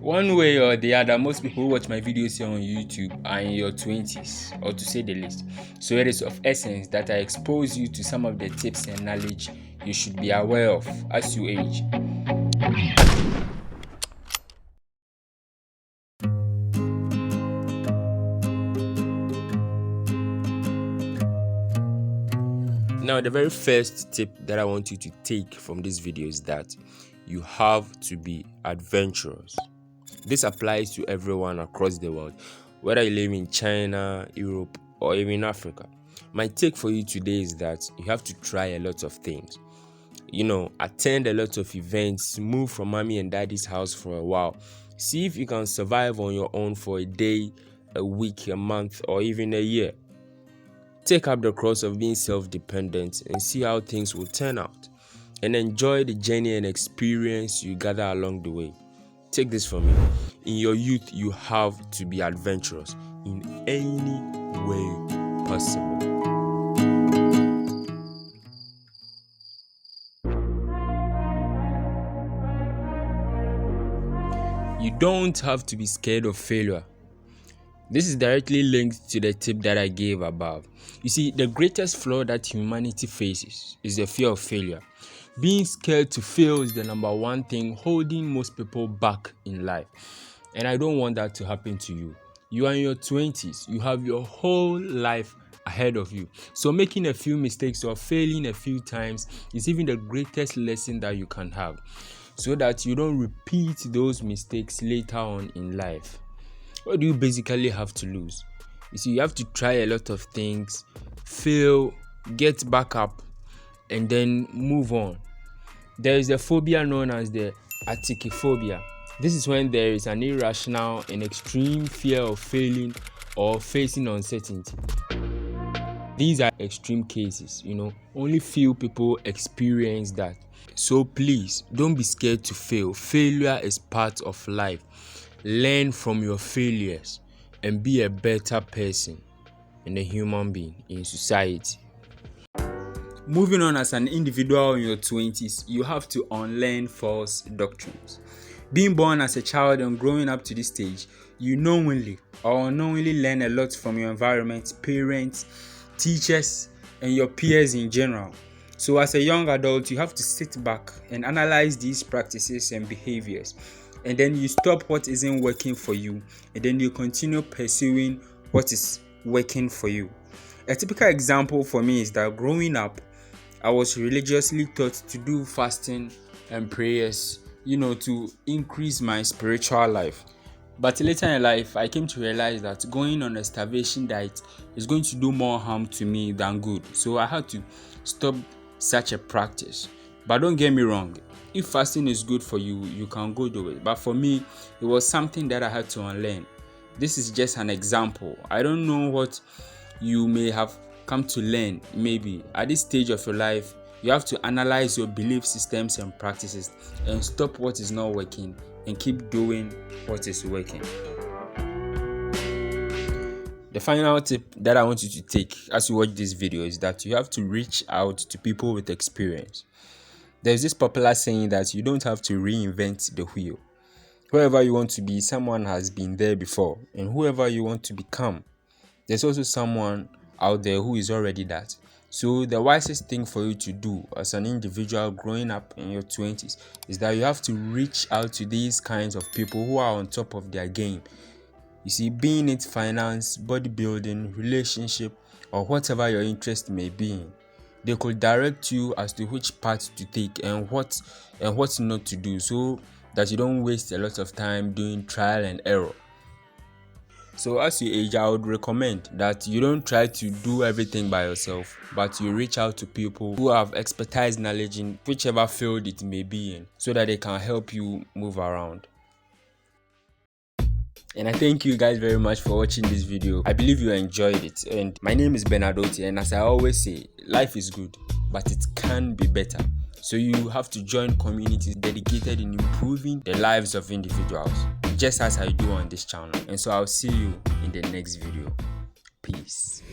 One way or the other, most people who watch my videos here on YouTube are in your 20s, or to say the least. So it is of essence that I expose you to some of the tips and knowledge you should be aware of as you age. Now, the very first tip that I want you to take from this video is that you have to be adventurous. This applies to everyone across the world, whether you live in China, Europe, or even Africa. My take for you today is that you have to try a lot of things. Attend a lot of events, move from mommy and daddy's house for a while. See if you can survive on your own for a day, a week, a month, or even a year. Take up the cross of being self-dependent and see how things will turn out. And enjoy the journey and experience you gather along the way. Take this from me. In your youth, you have to be adventurous in any way possible. You don't have to be scared of failure. This is directly linked to the tip that I gave above. You see, the greatest flaw that humanity faces is the fear of failure. Being scared to fail is the number one thing holding most people back in life. And I don't want that to happen to you. You are in your 20s. You have your whole life ahead of you. So making a few mistakes or failing a few times is even the greatest lesson that you can have, so that you don't repeat those mistakes later on in life. What do you basically have to lose? You see, you have to try a lot of things, fail, get back up, and then move on. There is a phobia known as the Atychiphobia. This is when there is an irrational and extreme fear of failing or facing uncertainty. These are extreme cases, only few people experience that. So please, don't be scared to fail. Failure is part of life. Learn from your failures and be a better person and a human being in society. Moving on, as an individual in your 20s, you have to unlearn false doctrines. Being born as a child and growing up to this stage, you knowingly or unknowingly learn a lot from your environment, parents, teachers, and your peers in general. So as a young adult, you have to sit back and analyze these practices and behaviors. And then you stop what isn't working for you, and then you continue pursuing what is working for you. A typical example for me is that growing up, I was religiously taught to do fasting and prayers, to increase my spiritual life. But later in life, I came to realize that going on a starvation diet is going to do more harm to me than good. So I had to stop such a practice. But don't get me wrong, if fasting is good for you, you can go do it. But for me, it was something that I had to unlearn. This is just an example. I don't know what you may have come to learn. Maybe at this stage of your life, you have to analyze your belief systems and practices and stop what is not working and keep doing what is working. The final tip that I want you to take as you watch this video is that you have to reach out to people with experience. There's this popular saying that you don't have to reinvent the wheel. Whoever you want to be, someone has been there before. And whoever you want to become, there's also someone out there who is already that. So the wisest thing for you to do as an individual growing up in your 20s is that you have to reach out to these kinds of people who are on top of their game. You see, being it finance, bodybuilding, relationship, or whatever your interest may be in, they could direct you as to which path to take and what not to do, so that you don't waste a lot of time doing trial and error. So as you age, I would recommend that you don't try to do everything by yourself, but you reach out to people who have expertise knowledge in whichever field it may be in, so that they can help you move around. And I thank you guys very much for watching this video. I believe you enjoyed it. And my name is Benadotti, and as I always say, life is good, but it can be better. So you have to join communities dedicated in improving the lives of individuals, just as I do on this channel. And so I'll see you in the next video. Peace.